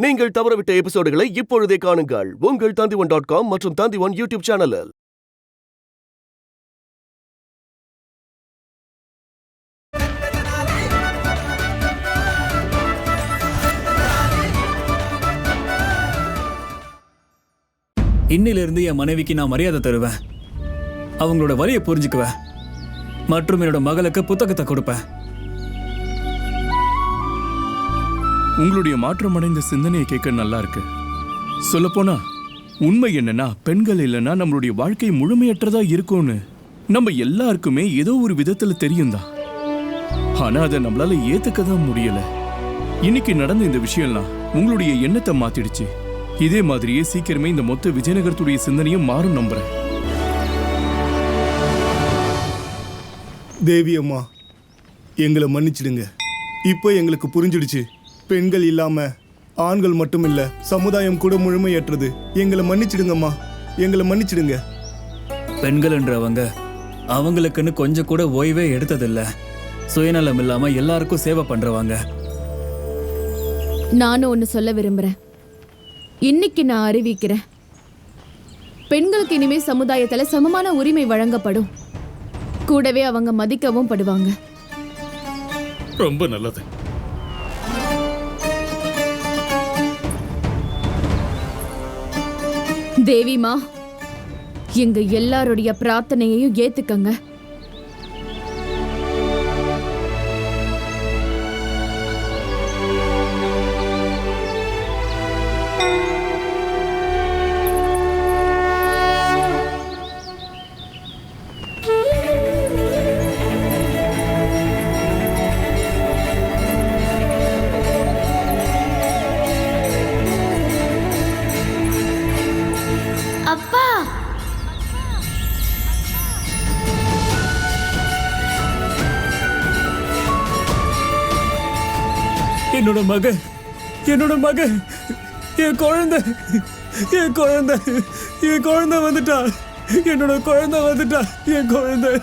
நீங்கள் தவறவிட்ட எபிசோடுகளை இப்பொழுதே காணுங்கள் உங்கள் Tandivan.com மற்றும் Tandivan யூடியூப் சேனலில். இன்னிலிருந்து என் மனைவிக்கு நான் மரியாதை தருவேன், அவங்களோட வலியை புரிஞ்சுக்குவேன், மற்றும் என்னோட மகளுக்கு புத்தகத்தை கொடுப்பேன். உங்களுடைய மாற்றமடைந்த சிந்தனையை கேட்க நல்லா இருக்கு. சொல்லப்போனா உண்மை என்னன்னா, பெண்கள் இல்லைன்னா நம்மளுடைய வாழ்க்கை முழுமையற்றதா இருக்கும்னு நம்ம எல்லாருக்குமே ஏதோ ஒரு விதத்துல தெரியும் தான். ஆனா அதை நம்மளால ஏத்துக்க தான் முடியல. இன்னைக்கு நடந்த இந்த விஷயம்லாம் உங்களுடைய எண்ணத்தை மாத்திடுச்சு. இதே மாதிரியே சீக்கிரமே இந்த மொத்த விஜயநகரத்துடைய சிந்தனையும் மாறும் நம்புறேன். தேவி அம்மா, எங்களை மன்னிச்சிடுங்க. இப்போ எங்களுக்கு புரிஞ்சிடுச்சு, பெண்கள் இல்லாம ஆண்கள் மட்டும் இல்ல, சமுதாயம் கூட முழுமையற்றது. எங்களை மன்னிச்சிடுங்கம்மா, எங்களை மன்னிச்சிடுங்க. பெண்கள்ன்றவங்க அவங்களுக்குன்னு கொஞ்சம் கூட ஓய்வே எடுத்ததில்ல. சுயநலம் இல்லாம எல்லாருக்கும் சேவை பண்றவங்க. நானும் ஒன்று சொல்ல விரும்புகிறேன். இன்னைக்கு நான் அறிவிக்கிறேன், பெண்களுக்கு இனிமே சமுதாயத்தில் சமமான உரிமை வழங்கப்படும். கூடவே அவங்க மதிக்கவும் படுவாங்க. ரொம்ப நல்லது. தேவிமா, எங்க எல்லாருடைய பிரார்த்தனையையும் ஏத்துக்கங்க. அப்பா, என்னோட மகன், என்னோட மகன், என் குழந்தை, என் குழந்தை, என் குழந்தை வந்துட்டா, என்னோட குழந்தை வந்துட்டா, என் குழந்தை.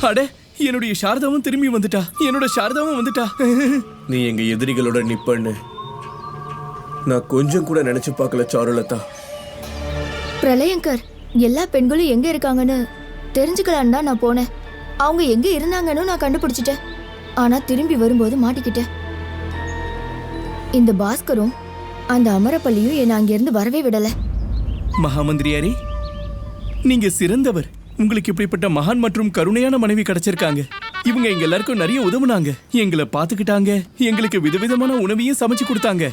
அட, என்னுடைய சாரதாவும் திரும்பி வந்துட்டா, என்னோட சாரதாவும் வந்துட்டா. நீ எங்க எதிரிகளோட நிப்பன்னு நான் கொஞ்சம் கூட நினைச்சு பார்க்கல சாருலதா. பிரளயங்கர், எல்லா பெண்களும் எங்க இருக்காங்கன்னு தெரிஞ்சுக்கலான்னு தான் நான் போனேன். அவங்க எங்க இருந்தாங்கன்னு நான் கண்டுபிடிச்சிட்டேன். ஆனா திரும்பி வரும்போது மாட்டிக்கிட்டேன். இந்த பாஸ்கரும் அந்த அமரப்பள்ளியும் என்னை அங்கிருந்து வரவே விடல. மகாமந்திரியாரே, நீங்க சிறந்தவர். உங்களுக்கு இப்படிப்பட்ட மகான் மற்றும் கருணையான மனைவி கிடைச்சிருக்காங்க. இவங்க எங்க எல்லாருக்கும் நிறைய உதவுனாங்க, எங்களை பாத்துக்கிட்டாங்க, எங்களுக்கு விதவிதமான உணவையும் சமைச்சு கொடுத்தாங்க.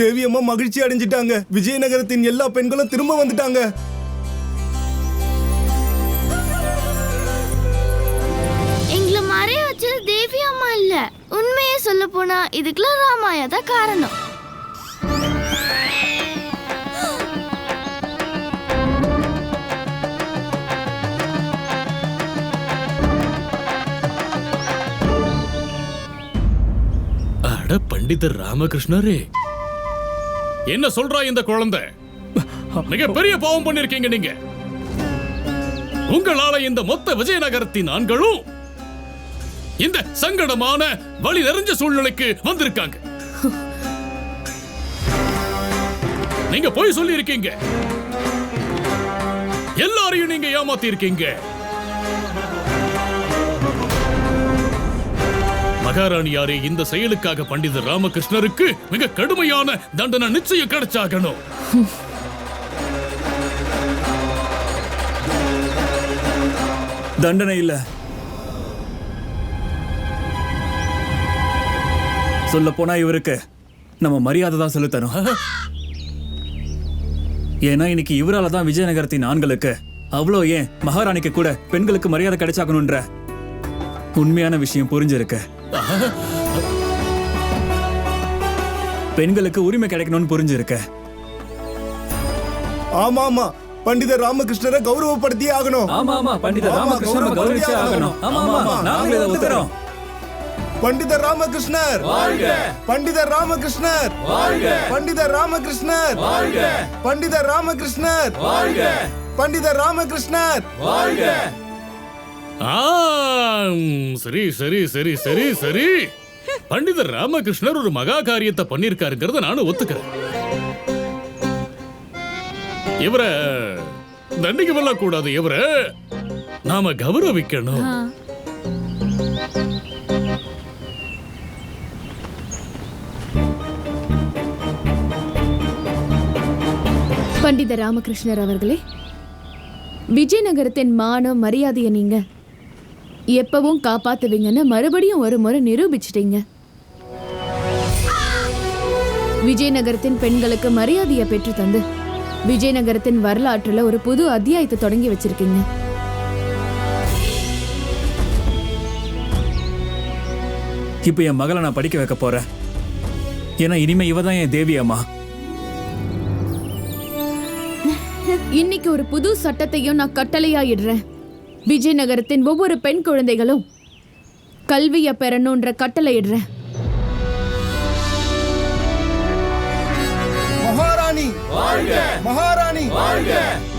தேவி அம்மா மகிழ்ச்சி அடைஞ்சிட்டாங்க. விஜயநகரத்தின் எல்லா பெண்களும் திரும்ப வந்துட்டாங்க. எங்களை மறைய வச்சது தேவி அம்மா இல்ல. உண்மையே சொல்ல போனா இதுக்கெல்லாம் ராமாயா தான் காரணம். பண்டிதர் ராமகிருஷ்ணரே, என்ன சொல்றா இந்த குழந்தை? மிக பெரிய பாவம் பண்ணிருக்கீங்க நீங்க. உங்களால இந்த மொத்த விஜயநகரத்தின் ஆண்களும் இந்த சங்கடமான வழி நிறைஞ்ச சூழ்நிலைக்கு வந்திருக்காங்க. நீங்க போய் சொல்லி இருக்கீங்க, எல்லாரையும் நீங்க ஏமாத்தி இருக்கீங்க. மகாராணியாரே, இந்த செயலுக்காக பண்டிதர் ராமகிருஷ்ணருக்கு மிக கடுமையான தண்டனை நிச்சயம் கிடைச்சாகணும். தண்டனை இல்ல, சொல்ல போனா இவருக்கு நம்ம மரியாதை தான் செலுத்தணும். ஏன்னா இன்னைக்கு இவரால தான் விஜயநகரத்தின் ஆண்களுக்கு, அவ்வளோ ஏன் மகாராணிக்கு கூட பெண்களுக்கு மரியாதை கிடைச்சாகணும்ன்ற. உண்மையான விஷயம் புரிஞ்சிருக்க. பெண்களுக்கு உரிமை கிடைக்கணும்னு புரிஞ்சிருக்க. ஆமா ஆமா, பண்டிதர் ராமகிருஷ்ணரை கௌரவப்படுத்தியே ஆகணும். ஆமா ஆமா, பண்டிதர் ராமகிருஷ்ணரை கௌரவிச்சே ஆகணும். ஆமா ஆமா, நாங்களே இதை ஒத்துக்கிறோம். பண்டிதர் ராமகிருஷ்ணர் வாழ்க! பண்டிதர் ராமகிருஷ்ணர் வாழ்க! பண்டிதர் ராமகிருஷ்ணர் வாழ்க! பண்டிதர் ராமகிருஷ்ணர் வாழ்க! பண்டிதர் ராமகிருஷ்ணர் வாழ்க! சரி சரி சரி சரி சரி, பண்டிதர் ராமகிருஷ்ணர் ஒரு மகா காரியத்தை பண்ணிருக்காருங்கிறத நானும் ஒத்துக்கிறேன். இவரை தண்டிக்க வெல்ல கூடாது, இவரை நாம கௌரவிக்கணும். பண்டித ராமகிருஷ்ணர் அவர்களே, விஜயநகரத்தின் மானம் மரியாதையை நீங்க எப்பவும் காப்பாத்துவீங்கன்னு மறுபடியும் ஒரு முறை நிரூபிச்சிட்டீங்க. விஜயநகரத்தின் பெண்களுக்கு மரியாதையை பெற்று தந்து விஜயநகரத்தின் வரலாற்றுல ஒரு புது அத்தியாயத்தை தொடங்கி வச்சிருக்கீங்க. இப்ப என் மகளை நான் படிக்க வைக்க போறேன். ஏன்னா இனிமே இவதான் என் தேவி அம்மா. இன்னைக்கு ஒரு புது சட்டத்தையும் நான் கட்டளையா இடுறேன். விஜயநகரத்தின் ஒவ்வொரு பெண் குழந்தைகளும் கல்வியை பெறணும்ன்ற கட்டளை இடுறேன். மகாராணி வாழ்க! மகாராணி வாழ்க!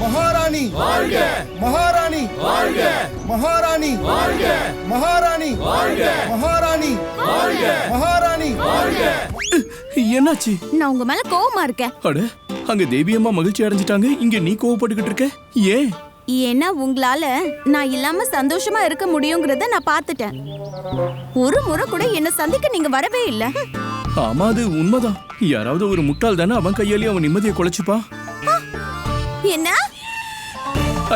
மகாராணி வாழ்க! மகாராணி வாழ்க! மகாராணி வாழ்க! மகாராணி வாழ்க! மகாராணி வாழ்க! மகாராணி வாழ்க! என்னாச்சு? நான் உங்க மேல கோவமா இருக்கேன். அட, அங்க தேவி அம்மா மகிழ்ச்சி அடைஞ்சிட்டாங்க, இங்க நீ கோவப்பட்டுக்கிட்டு இருக்க. ஏன்? ஏன்னா உங்களால நான் இல்லாம சந்தோஷமா இருக்க முடியுங்கிறத நான் பார்த்துட்டேன். ஒரு முறை கூட என்ன சந்திக்க நீங்க வரவே இல்ல. ஆமா, அது உண்மைதான். யாராவது ஒரு முட்டாள் தானே அவன் கையாலே அவன் நிம்மதியை குலைச்சுப்பா. என்ன?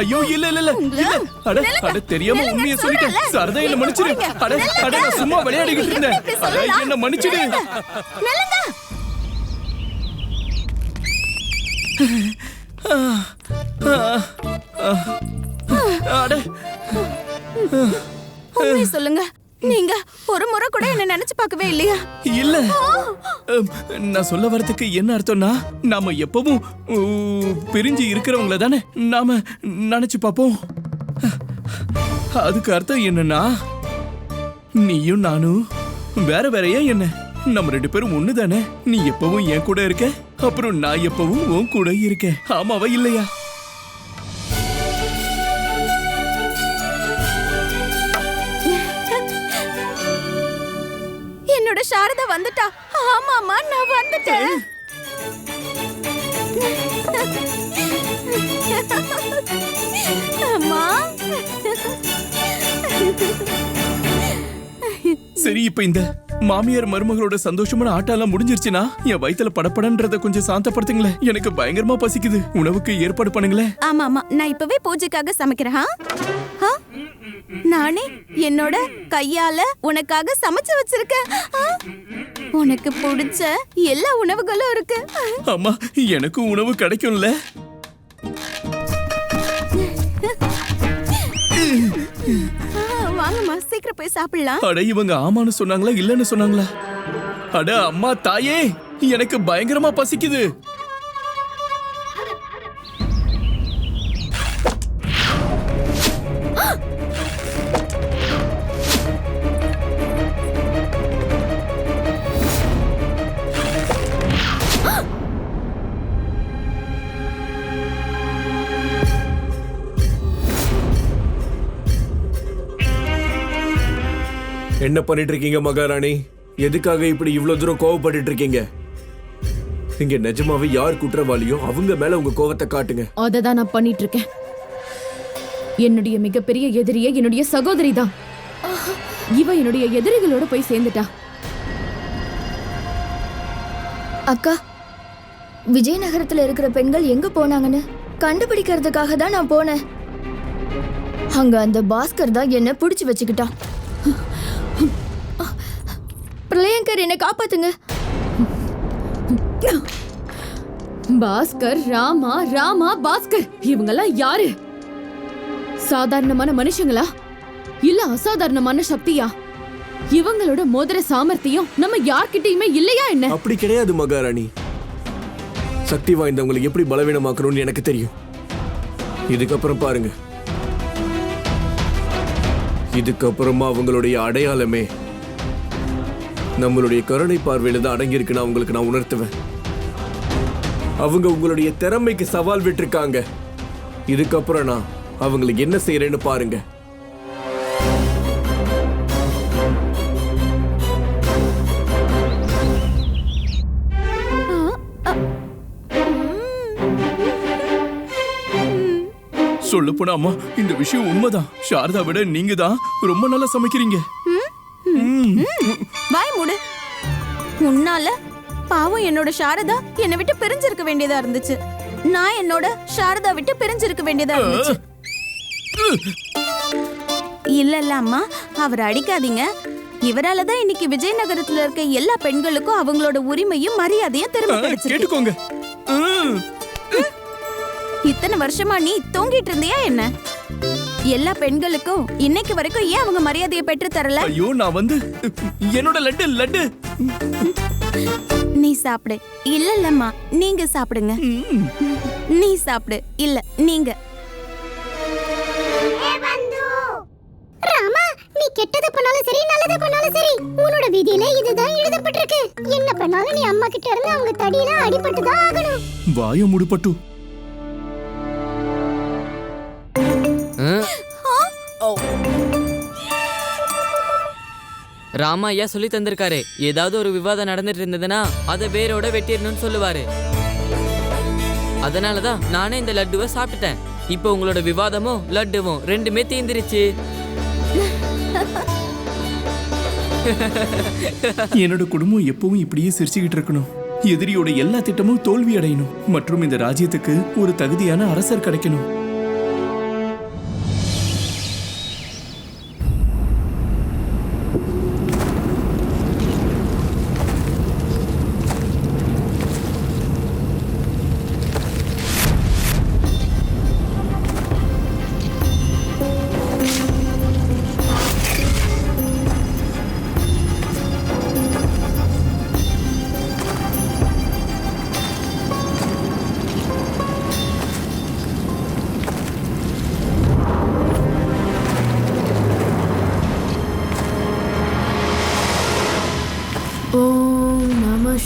ஐயோ, இல்ல இல்ல இல்ல இல்ல. அட அட, தெரியாம உண்மையை சொல்லிட்டேன். சரதா, என்ன மன்னிச்சிடு. அட அட, நான் சும்மா விளையாடிக்கிட்டு இருந்தேன். அட, என்ன மன்னிச்சிடு. அட, உண்மையை சொல்லுங்க. நீங்க ஒரு முறை கூட என்ன நினைச்சு பார்க்கவே இல்லையா? இல்ல. நான் சொல்ல வரதுக்கு என்ன அர்த்தம்னா, நாம எப்பவும் பிரிஞ்சு இருக்கிறவங்கள தானே நாம நினைச்சு பார்ப்போம். அதுக்கு அர்த்தம் என்னன்னா, நீயும் நானும் வேற வேறையா என்ன? நம்ம ரெண்டு பேரும் ஒண்ணு தானே. நீ எப்பவும் என் கூட இருக்க, அப்புறம் நான் எப்பவும் உன் கூட இருக்கேன். ஆமாவா இல்லையா? என்னோட சாரதா வந்துட்டா. ஆமாமா, நான் வந்துட்டேன். அம்மா, சரி, இப்ப இந்த மாமியார் மருமகளோட சந்தோஷமான ஆட்டெல்லாம் முடிஞ்சிருச்சுன்னா என் வயித்துல படப்படன்றத கொஞ்சம் சாந்தப்படுத்துங்களேன். எனக்கு பயங்கரமா பசிக்குது. உணவுக்கு ஏற்பாடு பண்ணுங்களேன். ஆமா ஆமா, நான் இப்பவே பூஜைக்காக சமைக்கிறேன். நானே என்னோட கையால உனக்காக சமைச்சு வச்சிருக்கேன். உனக்கு பிடிச்ச எல்லா உணவுகளும் இருக்கு. அம்மா, எனக்கு உணவு கிடைக்கும்ல? வாங்கம்மா, சீக்கிரம் போய் சாப்பிடலாம். அட, இவங்க ஆமான்னு சொன்னாங்களா இல்லன்னு சொன்னாங்களா? அட அம்மா தாயே, எனக்கு பயங்கரமா பசிக்குது. என்ன பண்ணிட்டு இருக்கீங்க மகாராணி? எதுக்காக இப்படி இவ்வளவு தூரம் கோவப்பட்டு இருக்கீங்க? இங்க நிஜமாவே யார் குற்றவாளியோ அவங்க மேல உங்க கோவத்தை காட்டுங்க. அததான் நான் பண்ணிட்டு இருக்கேன். என்னுடைய மிகப்பெரிய எதிரியே என்னுடைய சகோதரி தான். இவ என்னுடைய எதிரிகளோட போய் சேர்ந்துட்டா. அக்கா, விஜயநகரத்துல இருக்கிற பெண்கள் எங்க போனாங்கன்னு கண்டுபிடிக்கிறதுக்காக தான் நான் போனேன். அங்க அந்த பாஸ்கர் தான் என்ன புடிச்சு வச்சுக்கிட்டான். பிரளயங்கர், என்னை காப்பாத்துங்க. பாஸ்கர், ராமா, ராமா, பாஸ்கர், இவங்கெல்லாம் யாரு? சாதாரணமான மனுஷங்களா? இல்ல அசாதாரணமான சக்தியா? இவங்களோட மோதிர சாமர்த்தியம் நம்ம யார்கிட்டயுமே இல்லையா என்ன? அப்படி கிடையாது மகாராணி. சக்தி வாய்ந்தவங்களை எப்படி பலவீனமாக்கணும்னு எனக்கு தெரியும். இதுக்கப்புறம் பாருங்க, இதுக்கப்புறமா அவங்களுடைய அடையாளமே நம்மளுடைய கருணை பார்வையில தான் அடங்கியிருக்குன்னு அவங்களுக்கு நான் உணர்த்துவேன். அவங்க உங்களுடைய திறமைக்கு சவால் விட்டுருக்காங்க. இதுக்கப்புறம் நான் அவங்களுக்கு என்ன செய்யறேன்னு பாருங்க. சொல்ல போனா அம்மா, இந்த விஷயம் உண்மைதான். சாரதா விட நீங்க தான் ரொம்ப நல்லா சமைக்கிறீங்க. வாய் மூடு. உன்னால பாவம் என்னோட சாரதா என்னை விட்டு பிரிஞ்சிருக்க வேண்டியதா இருந்துச்சு. நான் என்னோட சாரதா விட்டு பிரிஞ்சிருக்க வேண்டியதா இருந்துச்சு. இல்ல அம்மா, அவர் அடிக்காதீங்க. இவராலதான் இன்னைக்கு விஜயநகரத்துல இருக்க எல்லா பெண்களுக்கும் அவங்களோட உரிமையும் மரியாதையும் திரும்ப கிடைச்சிருக்கு. கேட்டுக்கோங்க. இத்தனை வருஷமா நீ தூங்கிட்டு இருந்தியா என்ன? எல்லா பெண்களுக்கும் இன்னைக்கு வரைக்கும் ஏன் அவங்க மரியாதையை பெற்று தரல? ஐயோ, நான் வந்து என்னோட லட்டு நீ சாப்பிடு. இல்லம்மா, நீங்க சாப்பிடுங்க. நீ சாப்பிடு. இல்ல நீங்க. ராமா, நீ கெட்டது பண்ணாலும் சரி நல்லது பண்ணாலும் சரி உன்னோட விதியில இதுதான் எழுதப்பட்டிருக்கு. என்ன பண்ணாலும் நீ அம்மா கிட்ட இருந்து அவங்க தடியில அடிபட்டு தான் ஆகணும். வாய முடுபட்டு. ராமா ஐயா சொல்லி தந்திருக்காரு, ஏதாவது ஒரு விவாதம் நடந்துட்டு இருந்ததுன்னா அதை வேரோட வெட்டிடணும்னு சொல்லுவாரு. அதனாலதான் நானே இந்த லட்டுவை சாப்பிட்டுட்டேன். இப்போ உங்களோட விவாதமும் லட்டுவும் ரெண்டுமே தீந்துருச்சு. என்னோட குடும்பம் எப்பவும் இப்படியே சிரிச்சுக்கிட்டு இருக்கணும். எதிரியோட எல்லா திட்டமும் தோல்வி அடையணும். மற்றும் இந்த ராஜ்யத்துக்கு ஒரு தகுதியான அரசர் கிடைக்கணும்.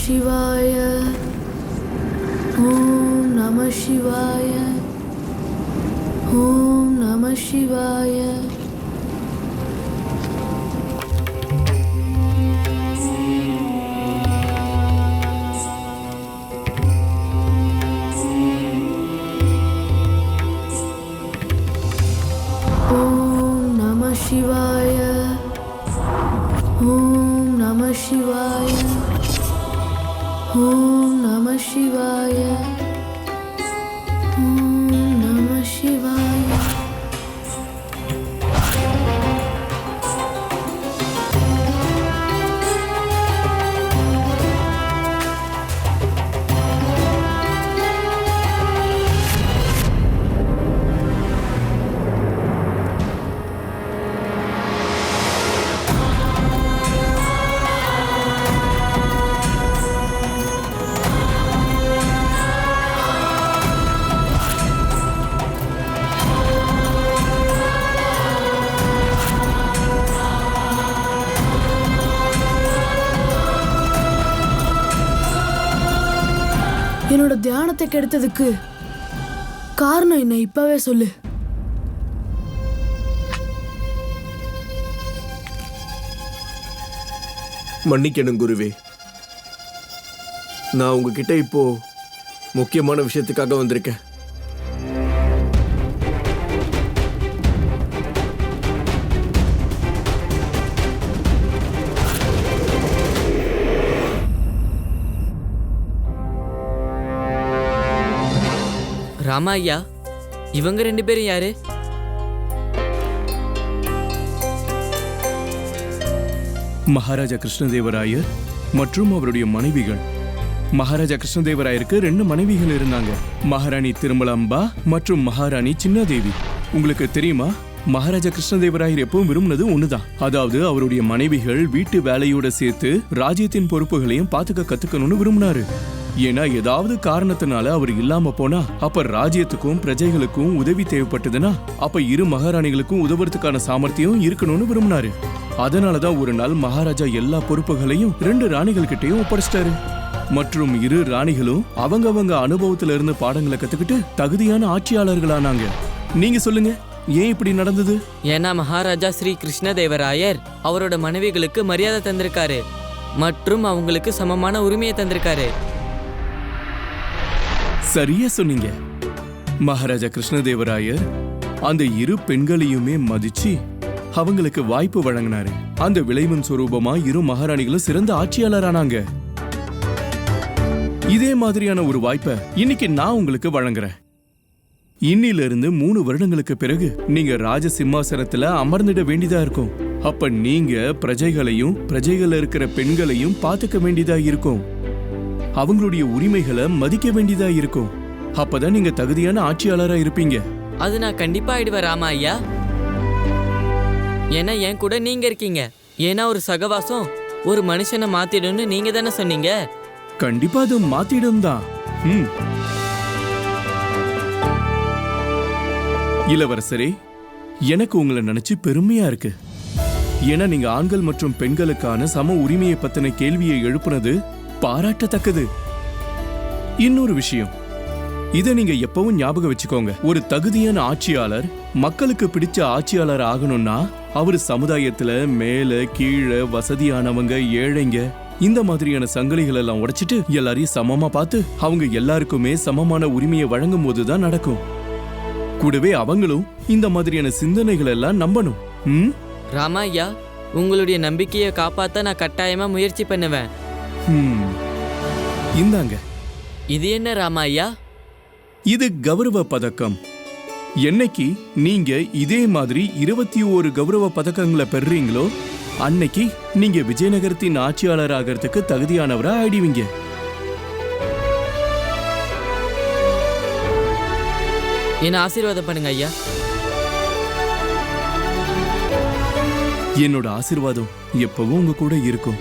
சிவாய ஓம் நம சிவாய ஓம் நம சிவாய. ஓம் நம சிவாய ஓம் நம சிவாய ஓம் நம சிவாய ஓம் நம சிவாய. என்னோட தியானத்தை கெடுத்ததுக்கு காரணம் என்ன இப்பவே சொல்லு. மன்னிக்கணும் குருவே. நான் உங்ககிட்ட இப்போ முக்கியமான விஷயத்துக்காக வந்திருக்கேன். ராமா ஐயா, இவங்க ரெண்டு பேரும் யாரு? மகாராஜா கிருஷ்ணதேவராயர் மற்றும் அவருடைய மனைவிகள். மகாராஜா கிருஷ்ணதேவராயருக்கு 2 மனைவிகள் இருந்தாங்க. மகாராணி திருமலாம்பா மற்றும் மகாராணி சின்னதேவி. உங்களுக்கு தெரியுமா, மகாராஜா கிருஷ்ணதேவராயர் எப்பவும் விரும்பினது ஒண்ணுதான். அதாவது அவருடைய மனைவிகள் வீட்டு வேலையோட சேர்த்து ராஜ்யத்தின் பொறுப்புகளையும் பாத்துக்க கத்துக்கணும்னு விரும்பினாரு. ஏன்னா ஏதாவது காரணத்தினால அவர் இல்லாம போனா அப்ப ராஜ்யத்துக்கும் பிரஜைகளுக்கும் உதவி தேவைப்பட்டதுன்னா அப்ப இரு மகாராணிகளுக்கும் உதவுறதுக்கான சாமர்த்தியம் இருக்கணும்னு விரும்பினாரு. அதனாலதான் ஒரு நாள் மகாராஜா எல்லா பொறுப்புகளையும் 2 ராணிகள் கிட்டையும் ஒப்படைச்சிட்டாரு. மற்றும் இரு ராணிகளும் அவங்க அனுபவத்துல இருந்து பாடங்களை கத்துக்கிட்டு தகுதியான ஆட்சியாளர்களானாங்க. நீங்க சொல்லுங்க, ஏன் இப்படி நடந்தது? ஏன்னா மகாராஜா ஸ்ரீ கிருஷ்ணதேவராயர் அவரோட மனைவிகளுக்கு மரியாதை தந்திருக்காரு மற்றும் அவங்களுக்கு சமமான உரிமையை தந்திருக்காரு. சரியா சொன்னீங்க. மகாராஜா கிருஷ்ணதேவராயர் அந்த இரு பெண்களையுமே மதிச்சு அவங்களுக்கு வாய்ப்பு வழங்கினாரு. அந்த விளைவின் சொரூபமா இரு மகாராணிகளும் சிறந்த ஆட்சியாளரானாங்க. இதே மாதிரியான ஒரு வாய்ப்பை இன்னைக்கு நான் உங்களுக்கு வழங்குறேன். இன்னிலிருந்து 3 வருடங்களுக்கு பிறகு நீங்க ராஜ சிம்மாசனத்துல அமர்ந்திட வேண்டியதா இருக்கும். அப்ப நீங்க பிரஜைகளையும் பிரஜைகள்ல இருக்கிற பெண்களையும் பாத்துக்க வேண்டியதா இருக்கும். அவங்களுடைய உரிமைகளை மதிக்க வேண்டியதா இருக்கும். அப்பதான் நீங்க தகுதியான ஆட்சியாளரா இருப்பீங்க. அது நான் கண்டிப்பா ஆயிடுவேன் ராமா ஐயா. ஏன்னா என் கூட நீங்க இருக்கீங்க. ஏன்னா ஒரு சகவாசம் ஒரு மனுஷனை மாத்திடும்னு நீங்க தானே சொன்னீங்க. கண்டிப்பா அது மாத்திடும் தான். இளவரசரே, எனக்கு உங்களை நினைச்சு பெருமையா இருக்கு. ஏன்னா நீங்க ஆண்கள் மற்றும் பெண்களுக்கான சம உரிமையை பத்தின கேள்வியை எழுப்புனது பாராட்டத்தக்கது. இன்னொரு விஷயம், இதை நீங்க எப்பவும் ஞாபகம் வச்சுக்கோங்க. ஒரு தகுதியான ஆட்சியாளர் மக்களுக்கு பிடிச்ச ஆட்சியாளர் ஆகணும்னா அவரு சமுதாயத்துல மேல கீழே வசதியானவங்க ஏழைங்க இந்த மாதிரியான சங்கிலிகள் எல்லாம் உடைச்சிட்டு எல்லாரையும் சமமா பார்த்து அவங்க எல்லாருக்குமே சமமான உரிமையை வழங்கும் போதுதான் நடக்கும். கூடவே அவங்களும் இந்த மாதிரியான சிந்தனைகள் எல்லாம் நம்பணும். ராமா ஐயா, உங்களுடைய நம்பிக்கையை காப்பாத்த நான் கட்டாயமா முயற்சி பண்ணுவேன். இந்தாங்க. இது என்ன ராமா ஐயா? இது கௌரவ பதக்கம். என்னைக்கு நீங்க இதே மாதிரி 21 கௌரவ பதக்கங்களை பெறுறீங்களோ அன்னைக்கு நீங்க விஜயநகரத்தின் ஆட்சியாளர் ஆகிறதுக்கு தகுதியானவரா ஆயிடுவீங்க. என்ன ஆசீர்வாதம் பண்ணுங்க ஐயா. என்னோட ஆசீர்வாதம் எப்பவும் உங்க கூட இருக்கும்.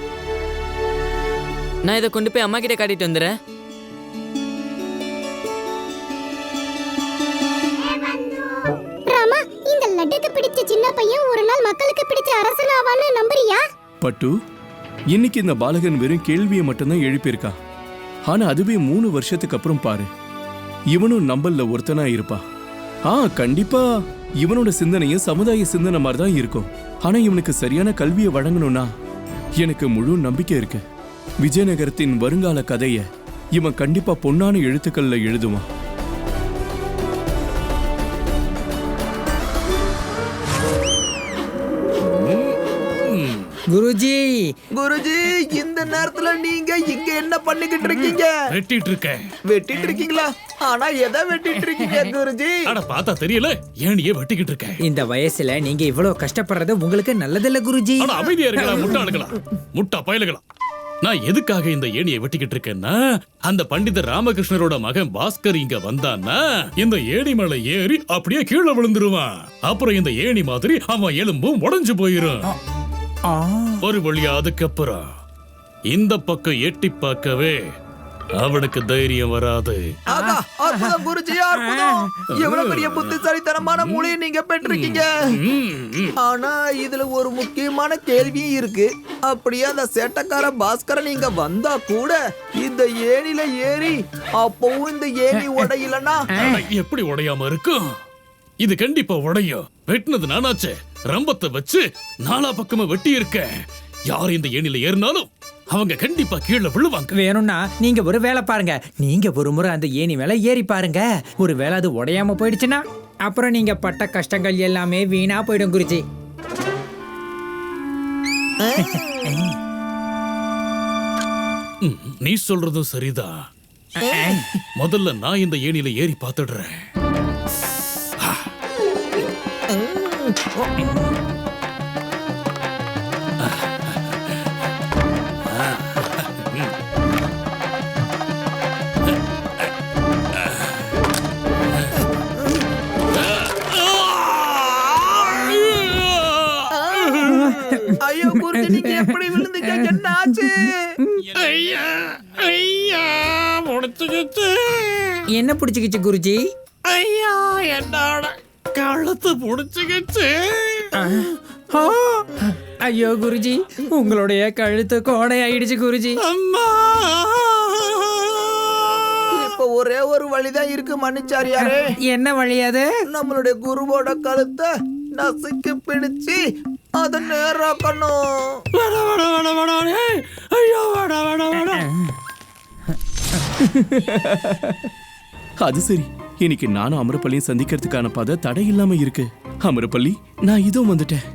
நான் இதை கொண்டு போய் அம்மா கிட்ட காட்டிட்டு வந்துடுறேன். ராமா, இந்த லட்டுக்கு பிடிச்ச சின்ன பையன் ஒரு நாள் மக்களுக்கு பிடிச்ச அரசனாவான்னு நம்புறியா? பட்டு, இன்னைக்கு இந்த பாலகன் வெறும் கேள்வியை மட்டும்தான் எழுப்பியிருக்கான். ஆனா அதுவே 3 வருஷத்துக்கு அப்புறம் பாரு, இவனும் நம்பல்ல ஒருத்தனா இருப்பான். கண்டிப்பா இவனோட சிந்தனையும் சமுதாய சிந்தனை மாதிரி தான் இருக்கும். ஆனா இவனுக்கு சரியான கல்வியை வழங்கணும்னா எனக்கு முழு நம்பிக்கை இருக்கு. விஜயநகரத்தின் வருங்கால கதைய இவன் கண்டிப்பா பொன்னான எழுத்துக்கள்ல எழுதுவான். குருஜி, குருஜி, இந்த நேரத்துல நீங்க இங்க என்ன பண்ணிக்கிட்டு இருக்கீங்க? வெட்டிட்டு இருக்கேன். வெட்டிட்டு இருக்கீங்களா? ஆனா எதை வெட்டிட்டு இருக்கீங்க குருஜி? அட பார்த்தா தெரியல, ஏனியே வெட்டிக்கிட்டு இருக்கேன். இந்த வயசுல நீங்க இவ்வளவு கஷ்டப்படுறது உங்களுக்கு நல்லதில்ல குருஜி. அட அமைதியா இருங்களா முட்டாளுகளா, முட்டா பயலுகளா. நான் எதுக்காக இந்த ஏணியை வெட்டிக்கிட்டு இருக்கேன்னா, அந்த பண்டிதர் ராமகிருஷ்ணரோட மகன் பாஸ்கர் இங்க வந்தான்னா இந்த ஏணி மேல ஏறி அப்படியே கீழே விழுந்துருவான். அப்புறம் இந்த ஏணி மாதிரி அவன் எலும்பும் உடைஞ்சு போயிரும். ஒரு வழியா அதுக்கப்புறம் இந்த பக்கம் எட்டி பார்க்கவே அவனுக்கு தைரியம் வராது. குருஜி, எவ்வளவு பெரிய புத்திசாலித்தனமான மூளையை நீங்க பெற்றிருக்கீங்க. ஆனா இதுல ஒரு முக்கியமான கேள்வி இருக்கு. அப்படியே அந்த சேட்டக்கார பாஸ்கரன் நீங்க வந்தா கூட இந்த ஏணில ஏறி அப்பவும் இந்த ஏணி உடையலன்னா எப்படி உடையாம இருக்கும்? இது கண்டிப்பா உடையும். வெட்டினது நானாச்சே. ரம்பத்தை வச்சு நாலா பக்கமா வெட்டி இருக்க. யார் இந்த ஏணில ஏறினாலும் அவங்க கண்டிப்பா கீழே விழுவாங்க. வேணும்னா நீங்க ஒரு வேலை பாருங்க. நீங்க ஒரு முறை அந்த ஏணி மேல ஏறி பாருங்க. ஒரு வேளை அது உடையாம போயிடுச்சுன்னா அப்புறம் நீங்க பட்ட கஷ்டங்கள் எல்லாமே வீணா போயிடும் குருஜி. நீ சொல்றதும் சரிதான். முதல்ல நான் இந்த ஏணில ஏறி பார்த்துடுறேன். நீங்க எப்படி விழுந்தீங்க? என்ன ஆச்சு? ஐயா ஐயா முடிச்சுக்கிச்சு. என்ன பிடிச்சிக்கிச்சு குருஜி? ஐயா என்னோட கழுத்து முடிச்சுக்கிச்சு. ஆ, ஐயோ குருஜி, உங்களுடைய கழுத்து கோடை ஆயிடுச்சு குருஜி. அம்மா, இப்ப ஒரே ஒரு வழிதான் இருக்கு மன்னிச்சாரியாரே. என்ன வழி அது? நம்மளுடைய குருவோட கழுத்தை நசுக்கி பிடிச்சு அதை நேராக்கணும். வேணா வேணா வேணா வேணா. ஏய், ஐயோ வேணா வேணா வேணா. அது சரி, இன்னைக்கு நானும் அமரப்பள்ளியும் சந்திக்கிறதுக்கான பாதை தடை இல்லாம இருக்கு. அமரப்பள்ளி, நான் இதோ வந்துட்டேன்.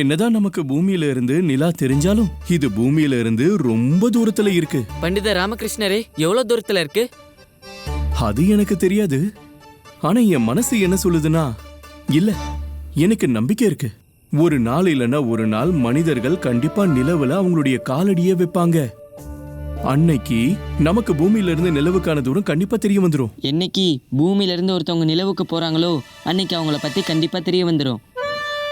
என்னதான் நமக்கு பூமியில இருந்து நிலா தெரிஞ்சாலும் இது பூமியில இருந்து ரொம்ப தூரத்துல இருக்கு. பண்டித ராமகிருஷ்ணரே, எவ்வளவு தூரத்துல இருக்கு? அது எனக்கு தெரியாது. ஆனா என் மனசு என்ன சொல்லுதுன்னா, இல்ல, எனக்கு நம்பிக்கை இருக்கு. ஒரு நாள் இல்லைன்னா ஒரு நாள் மனிதர்கள் கண்டிப்பா நிலவுல அவங்களுடைய காலடியை வைப்பாங்க. அன்னைக்கு நமக்கு பூமியில இருந்து நிலவுக்கான தூரம் கண்டிப்பா தெரிய வந்துடும். என்னைக்கு பூமியில இருந்து ஒருத்தவங்க நிலவுக்கு போறாங்களோ அன்னைக்கு அவங்கள பத்தி கண்டிப்பா தெரிய வந்துடும்.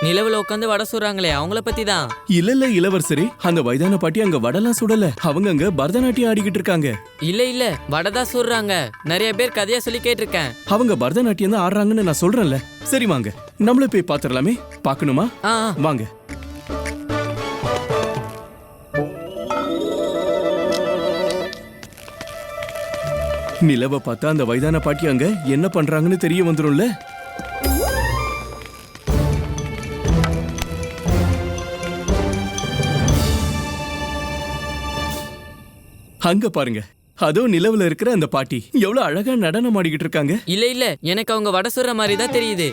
நிலவுல உட்காந்து வடை சுடுறாங்களே, அவங்கள பத்தி தான். இல்ல இளவரசரே, அந்த வயதான பாட்டி அங்க வடலாம் சுடல. அவங்க அங்க பரதநாட்டியம் ஆடிக்கிட்டு இருக்காங்க. இல்ல வடை தான் சுடுறாங்க. நிறைய பேர் கதையா சொல்லி கேட்டிருக்கேன். அவங்க பரதநாட்டியம் தான் ஆடுறாங்கன்னு நான் சொல்றேன்ல. சரி வாங்க, நம்மளே போய் பாத்துடலாமே. பாக்கணுமா? வாங்க. நிலவை பார்த்தா அந்த வயதான பாட்டி அங்க என்ன பண்றாங்கன்னு தெரிய வந்துரும்ல. அங்க பாருங்க, அதோ நிலவுல இருக்கிற அந்த பாட்டி எவ்வளவு அழகா நடனம் ஆடிக்கிட்டு இருக்காங்க. இல்ல எனக்கு அவங்க வடை சுடுற மாதிரி தான் தெரியுது.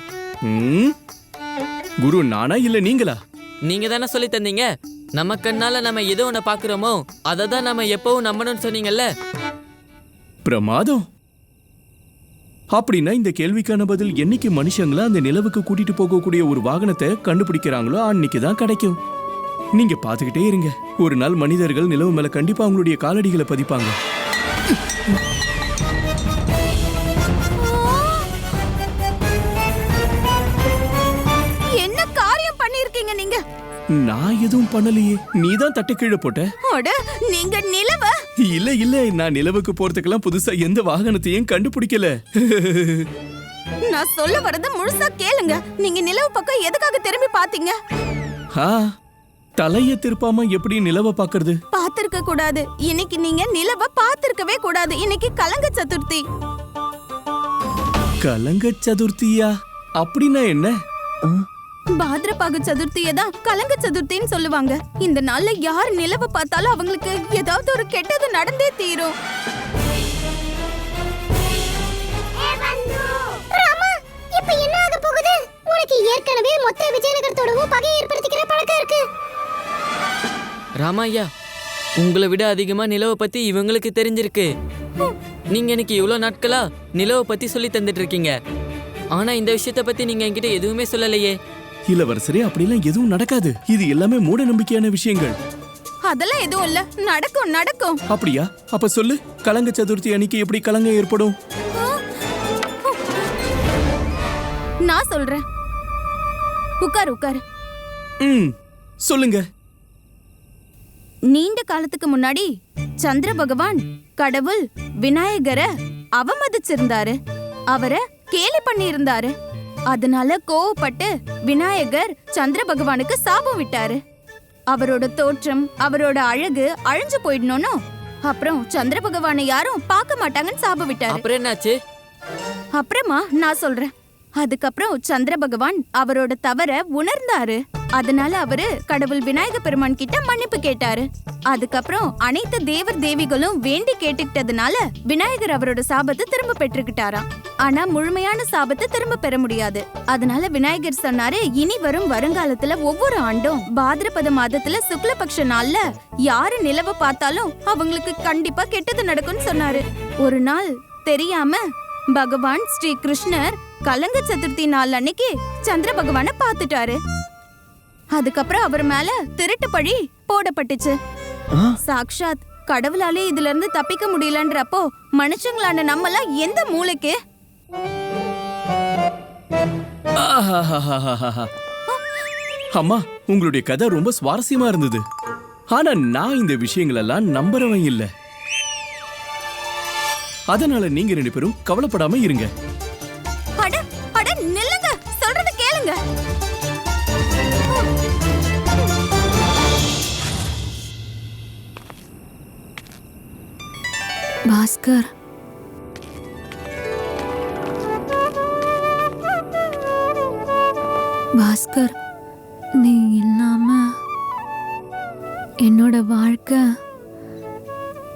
குரு நானா இல்ல நீங்களா? நீங்க தானே சொல்லி தந்தீங்க, நம்ம கண்ணால நம்ம எது ஒண்ணு பாக்குறோமோ அதை தான் நம்ம எப்பவும் நம்பணும்னு சொன்னீங்கல்ல. பிரமாதம். அப்படின்னா இந்த கேள்விக்கான பதில் என்னைக்கு மனுஷங்கள அந்த நிலவுக்கு கூட்டிட்டு போகக்கூடிய ஒரு வாகனத்தை கண்டுபிடிக்கிறாங்களோ அன்னைக்கு தான் கிடைக்கும். நீங்க பாத்துக்கிட்டே இருங்க. ஒரு நாள் மனிதர்கள் நிலவு மேல கண்டிப்பா அவங்களுடைய காலடிகளை பதிப்பாங்க. என்ன காரியம் பண்ணிருக்கீங்க நீங்க? நான் எதுவும் பண்ணலையே, நீதான் தட்டை கீழே போட்ட. அட, நீங்க நிலவ? இல்ல நான் நிலவுக்கு போறதுக்கெல்லாம் புதுசா எந்த வாகனத்தையும் கண்டுபிடிக்கல. நான் சொல்ல வரத முழுசா கேளுங்க. நீங்க நிலவு பக்கம் எதுக்காக திரும்பி பாத்தீங்க? தலைய திருப்பாம எப்படி நிலவை பாக்குறது? பாத்திருக்க கூடாது. இன்னைக்கு நீங்க நிலவை பாத்திருக்கவே கூடாது. இன்னைக்கு கலங்க சதுர்த்தி. கலங்க சதுர்த்தியா? அப்படின்னா என்ன? பாத்ரபாக சதுர்த்தியை தான் கலங்க சதுர்த்தின்னு சொல்லுவாங்க. இந்த நாள்ல யார் நிலவை பார்த்தாலும் அவங்களுக்கு ஏதாவது ஒரு கெட்டது நடந்தே தீரும். ராமா, இப்போ என்ன ஆக போகுது? உனக்கு ஏற்கனவே மொத்த விஜயநகரத்தோடவும் பகை ஏற்படுத்திக்கிற பழக்கம் இருக்கு. ராமையா, உங்களை விட அதிகமா நிலவை பத்தி இவங்களுக்கு தெரிஞ்சிருக்கு. நீங்க எனக்கு இவ்வளவு நாட்களா நிலவை பத்தி சொல்லி தந்துட்டு இருக்கீங்க. ஆனா இந்த விஷயத்த பத்தி நீங்க என்கிட்ட எதுவுமே சொல்லலையே. இளவரசரே, அப்படிலாம் எதுவும் நடக்காது. இது எல்லாமே மூட நம்பிக்கையான விஷயங்கள். அதெல்லாம் எதுவும் இல்ல. நடக்கும். அப்படியா? அப்ப சொல்லு, கலங்க சதுர்த்தி அன்னைக்கு எப்படி கலங்க ஏற்படும்? நான் சொல்றேன். உட்காரு. சொல்லுங்க. நீண்ட காலத்துக்கு முன்னாடி சந்திர பகவான் கடவுள் விநாயகரை அவமதிச்சிருந்தாரு. அவரை கேலி பண்ணி இருந்தாரு. அதனால கோவப்பட்டு விநாயகர் சந்திர பகவானுக்கு சாபம் விட்டாரு. அவரோட தோற்றம், அவரோட அழகு அழிஞ்சு போயிடணும்னு அப்புறம் சந்திர பகவானை யாரும் பார்க்க மாட்டாங்கன்னு சாபம் விட்டாரு. அப்புறம் என்னாச்சு? அப்புறமா நான் சொல்றேன். அதுக்கப்புறம் சந்திர பகவான் அவரோட தவற உணர்ந்தாரு. அதனால அவரு கடவுள் விநாயக பெருமான் கிட்ட மன்னிப்பு கேட்டாரு. அதுக்கப்புறம் அனைத்து தேவர் தேவிகளும் வேண்டி கேட்டுக்கிட்டதுனால விநாயகர் அவரோட சாபத்தை திரும்ப பெற்றுக்கிட்டாராம். ஆனா முழுமையான சாபத்தை திரும்ப பெற முடியாது. அதனால விநாயகர் சொன்னாரு, இனி வரும் வருங்காலத்துல ஒவ்வொரு ஆண்டும் பாத்ரபத மாதத்துல சுக்லபக்ஷ நாள்ல யாரு நிலவை பார்த்தாலும் அவங்களுக்கு கண்டிப்பா கெட்டது நடக்கும்னு சொன்னாரு. ஒரு நாள் தெரியாம பகவான் ஸ்ரீ கிருஷ்ணர் கலங்க சதுர்த்தி நாள் அன்னைக்கு சந்திர பகவானை பார்த்துட்டாரு. அதுக்கப்புறம் அவர் மேல திருட்டு பழி போடப்பட்டுச்சு. சாக்ஷாத் கடவுளாலே இதுல இருந்து தப்பிக்க முடியலன்றப்போ மனுஷங்களான நம்மலாம் எந்த மூளைக்கு? ஆஹாஹாஹாஹாஹா. அம்மா, உங்களுடைய கதை ரொம்ப சுவாரஸ்யமா இருந்தது. ஆனா நான் இந்த விஷயங்களெல்லாம் நம்புறவன் இல்ல. அதனால நீங்க 2 பேரும் கவலைப்படாம இருங்க. அட அட நில்லுங்க, சொல்றத கேளுங்க. பாஸ்கர், பாஸ்கர், நீ இல்லாம என்னோட வாழ்க்கை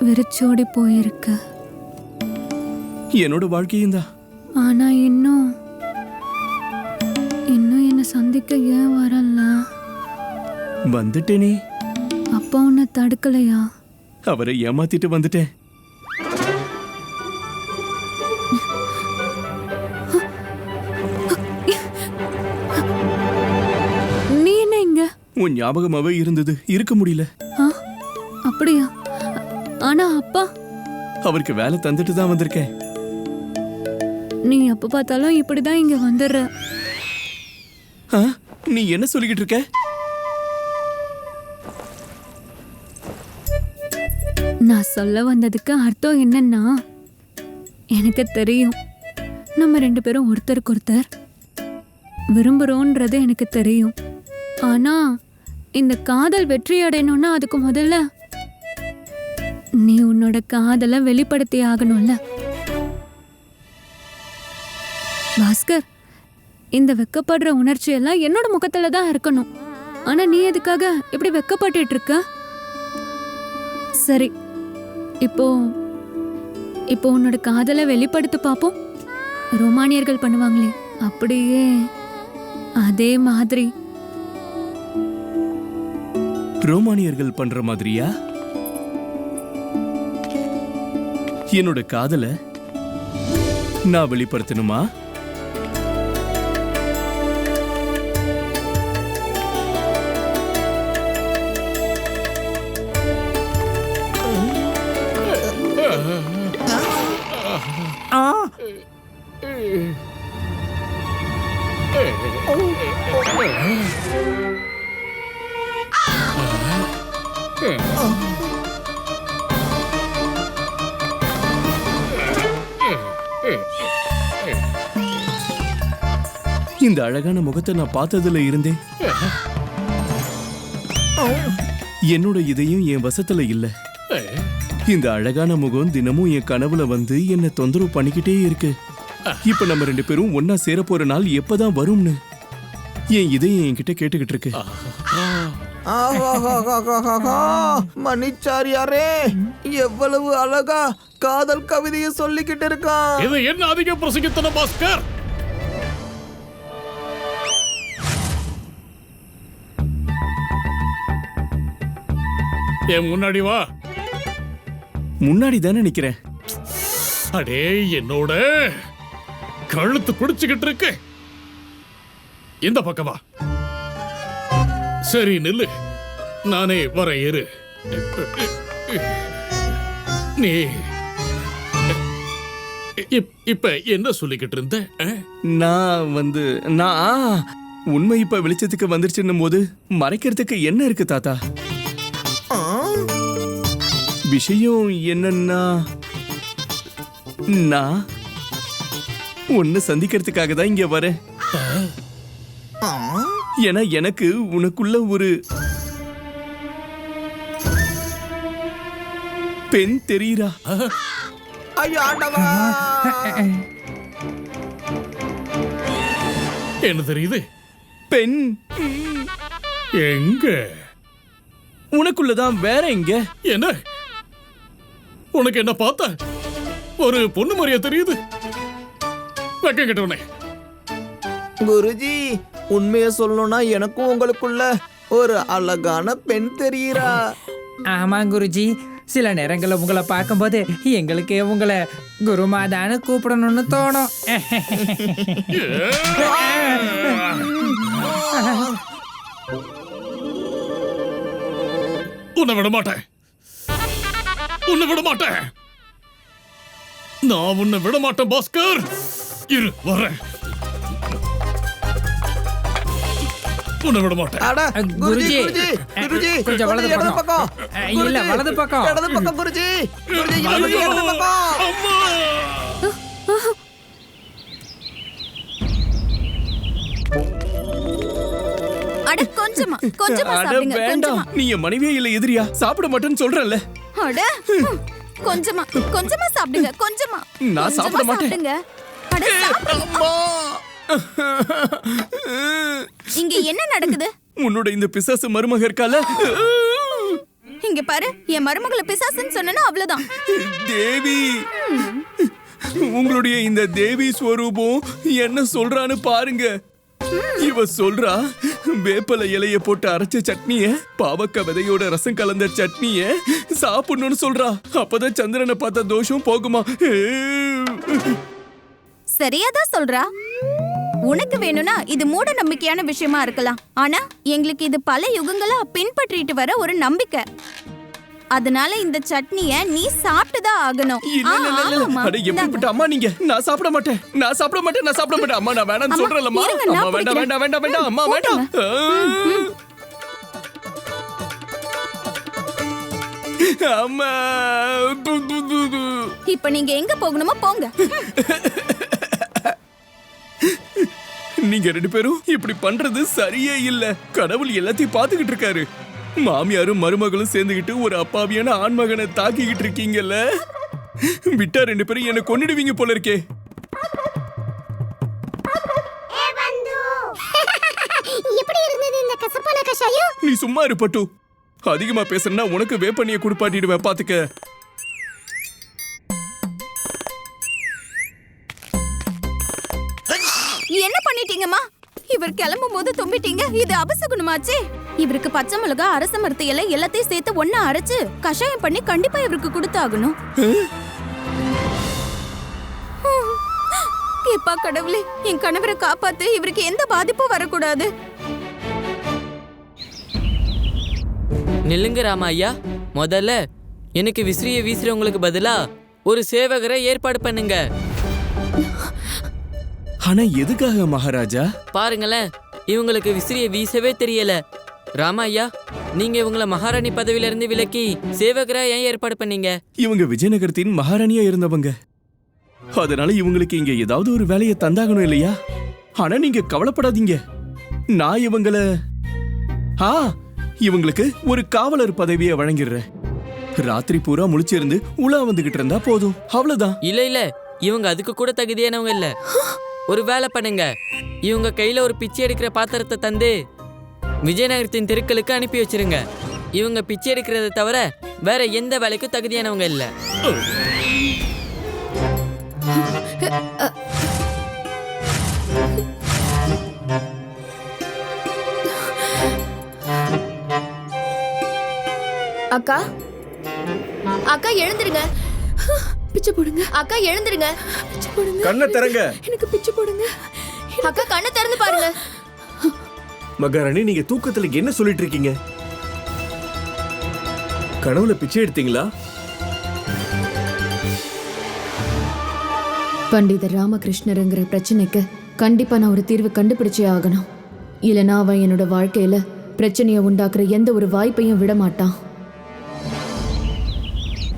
வெறிச்சோடி போயிருக்கு. என்னோட வாழ்க்கையும் தான். ஆனா இன்னும் என்னை சந்திக்க ஏன் வரல? வந்துட்டேனே. அப்பா உன்னை தடுக்கலையா? அவரை ஏமாத்திட்டு வந்துட்டேன். நீ என்ன இங்க? உன் ஞாபகமாவே இருந்தது, இருக்க முடியல. அப்படியா? ஆனா அப்பா? அவருக்கு வேலை தந்துட்டு தான் வந்திருக்கேன். நீ எப்ப பார்த்தாலும் இப்படிதான் இங்க வந்துடுற. நீ என்ன சொல்லிக்கிட்டு இருக்க? நான் சொல்ல வந்ததுக்கு அர்த்தம் என்னன்னா, எனக்கு தெரியும் நம்ம 2 பேரும் ஒருத்தருக்கு ஒருத்தர் விரும்புறோன்றது எனக்கு தெரியும். ஆனா இந்த காதல் வெற்றி அடையணும்னா அதுக்கு முதல்ல நீ உன்னோட காதலை வெளிப்படுத்தி ஆகணும்ல. பாஸ்கர், இந்த வெக்கப்படுற உணர்ச்சி எல்லாம் என்னோட முகத்துல தான் இருக்கணும். ஆனா நீ எதுக்காக இப்படி வெக்கப்பட்டுட்டு இருக்க? சரி, இப்போ உன்னோட காதலை வெளிப்படுத்த பாப்போம். ரோமானியர்கள் பண்ணுவாங்களே அப்படியே அதே மாதிரி. ரோமானியர்கள் பண்ற மாதிரியா? என்னோட காதலை நான் வெளிப்படுத்தணுமா? இந்த அழகான முகத்தை நான் பார்த்ததுல இருந்தே என்னோட இதயம் என் வசத்துல இல்ல. இந்த அழகான முகம் தினமும் என் கனவுல வந்து என்ன தொந்தரவு பண்ணிக்கிட்டே இருக்கு. இப்ப நம்ம 2 பேரும் ஒன்னா சேர போற நாள் எப்பதான் வரும்னு என் இதயம் என்கிட்ட கேட்டுக்கிட்டு இருக்கு. மன்னிச்சாரியாரே, எவ்வளவு அழகா காதல் கவிதையை சொல்லிக்கிட்டு இருக்கான். இது என்ன அதிக பிரசங்கித்தன பாஸ்கர்? என் முன்னாடி வா. முன்னாடி தானே நிக்கிறேன். அடே, என்னோட கழுத்து பிடிச்சுக்கிட்டு இருக்கு. இந்த பக்கமா. சரி நில்லு, நானே வர இரு. நீ இப்ப என்ன சொல்லிக்கிட்டு இருந்த? நான் உண்மை இப்ப வெளிச்சத்துக்கு வந்துருச்சுன்னும் போது மறைக்கிறதுக்கு என்ன இருக்கு தாத்தா? விஷயம் என்னன்னா, நான் உன்னை சந்திக்கிறதுக்காக தான் இங்க வரேன். ஏன்னா எனக்கு உனக்குள்ள ஒரு பெண் தெரியுறா. என்ன தெரியுது? பெண் எங்க? உனக்குள்ளதான், வேற எங்க? என்ன உனக்கு என்ன பார்த்தா ஒரு பொண்ணு மாதிரியா தெரியுது? வெக்கம் கெட்டவனே. குருஜி, உண்மையை சொல்லணும்னா எனக்கும் உங்களுக்குள்ள ஒரு அழகான பெண் தெரியுறா. ஆமா குருஜி, சில நேரங்களில் உங்களை பார்க்கும்போது எங்களுக்கு உங்களை குருமாதான்னு கூப்பிடணும்னு தோணும். உன்னை விட மாட்டேன். உன்னை விட மாட்டேன். நான் உன்னை விட மாட்டேன் பாஸ்கர். இரு வர்றேன். உன்னை விட மாட்டேன். அட குருஜி குருஜி குருஜி கொஞ்சம் வலது பக்கம். இல்ல வலது பக்கம். இடது பக்கம் குருஜி. குருஜி இடது பக்கம். அம்மா. அட கொஞ்சமா சாப்பிடுங்க கொஞ்சமா. நீ என் மனைவியே இல்ல எதிரியா? சாப்பிட மாட்டேன்னு சொல்றல. அட கொஞ்சமா சாப்பிடுங்க கொஞ்சமா. நான் சாப்பிட மாட்டேன். சாப்பிடுங்க. அட சாப்பிடுங்க. இங்க என்ன நடக்குது? உன்னோட இந்த பிசாசு மருமக இருக்கால, இங்க பாரு, என் மருமகளை பிசாசுன்னு சொன்னா அவ்வளவுதான். தேவி, உங்களுடைய இந்த தேவி ஸ்வரூபம் என்ன சொல்றான்னு பாருங்க. இவ சொல்றா, வேப்பல இலைய போட்டு அரைச்ச சட்னிய, பாவக்க விதையோட ரசம் கலந்த சட்னிய சாப்பிடணும்னு சொல்றா. அப்பதான் சந்திரனை பார்த்த தோஷம் போகுமா. சரியாதான் சொல்றா. உனக்கு வேணும்னா இது மூட நம்பிக்கையான விஷயமா இருக்கலாம். ஆனா எங்களுக்கு இது பல யுகங்களா பின்பற்றிட்டு வர ஒரு நம்பிக்கை. அதனால இந்த சட்னிய நீ சாப்பிட்டுதான் ஆகணும். எப்படிப்பட்ட அம்மா நீங்க? நான் சாப்பிட மாட்டேன், நான் சாப்பிட மாட்டேன், நான் சாப்பிட மாட்டேன். அம்மா நான் வேணாம்னு சொல்றேன்லம்மா. அம்மா வேண்டாம் வேண்டாம் வேண்டாம் வேண்டாம் அம்மா வேண்டாம். அம்மா இப்ப நீங்க எங்க போகணுமோ போங்க. நீங்க ரெண்டு பேரும் இப்படி பண்றது சரியே இல்ல. கடவுள் எல்லாத்தையும் பாத்துக்கிட்டு இருக்காரு. மாமியாரும் மருமகளும் சேர்ந்துகிட்டு ஒரு அப்பாவியான ஆண்மகனை தாக்கிக்கிட்டு இருக்கீங்கல்ல. விட்டா ரெண்டு பேரும் என்ன கொன்னுடுவீங்க போல இருக்கே. எப்படி இருந்தது இந்த கசப்பான கஷாயம்? நீ சும்மா இரு பட்டு. அதிகமா பேசுறேன்னா உனக்கு வேப்பண்ணிய குடுப்பாட்டிடுவேன் பாத்துக்க. என்ன பண்ணிட்டீங்கம்மா? இவர் கிளம்பும் போது தும்பிட்டீங்க. இது அபசகுணமாச்சே. இவருக்கு பச்சை மிளகா, அரச மரத்து இலை எல்லாத்தையும் சேர்த்து ஒண்ணா அரைச்சு கஷாயம் பண்ணி கண்டிப்பா இவருக்கு கொடுத்தாகணும். எப்பா கடவுளே, என் கணவரை காப்பாத்து. இவருக்கு எந்த பாதிப்பும் வரக்கூடாது. நில்லுங்க ராமா ஐயா. முதல்ல எனக்கு விசிறிய வீசுறவங்களுக்கு பதிலா ஒரு சேவகரை ஏற்பாடு பண்ணுங்க. ஆனா எதுக்காக மகாராஜா? பாருங்களேன், இவங்களுக்கு விசிறிய வீசவே தெரியல. ராமா ஐயா, நீங்க இவங்கள மகாராணி பதவியில இருந்து விலக்கி சேவகரா ஏன் ஏற்பாடு பண்ணீங்க? இவங்க விஜயநகரத்தின் மகாராணியா இருந்தவங்க. அதனால இவங்களுக்கு இங்க ஏதாவது ஒரு வேலையை தந்தாகணும் இல்லையா? ஆனா நீங்க கவலைப்படாதீங்க, நான் இவங்களுக்கு ஒரு காவலர் பதவியை வழங்கிடுறேன். ராத்திரி பூரா முழிச்சிருந்து உலா வந்துகிட்டு இருந்தா போதும், அவ்வளவுதான். இல்ல இவங்க அதுக்கு கூட தகுதியானவங்க இல்ல. ஒரு வேலை பண்ணுங்க, இவங்க கையில ஒரு பிச்சை எடுக்கிற பாத்திரத்தை தந்து விஜயநகரத்தின் தெருக்களுக்கு அனுப்பி வச்சிருங்க. இவங்க பிச்சை எடுக்கிறத தவிர வேற எந்த வேலைக்கும் தகுதியானவங்க இல்ல. அக்கா, அக்கா எழுந்திருங்க. பிச்சை போடுங்க அக்கா, எழுந்திருங்க. பிச்சை போடுங்க. கண்ணை திறங்க. எனக்கு பிச்சை போடுங்க. அக்கா, கண்ணை திறந்து பாருங்க. மகாராணி, நீங்க தூக்கத்துல என்ன சொல்லிட்டு இருக்கீங்க? கனவுல பிச்சை எடுத்தீங்களா? பண்டிதர் ராமகிருஷ்ணருங்கிற பிரச்சனைக்கு கண்டிப்பா நான் ஒரு தீர்வு கண்டுபிடிச்சே ஆகணும். இல்லைனா அவன் என்னோட வாழ்க்கையில பிரச்சனையை உண்டாக்குற எந்த ஒரு வாய்ப்பையும் விட மாட்டான்.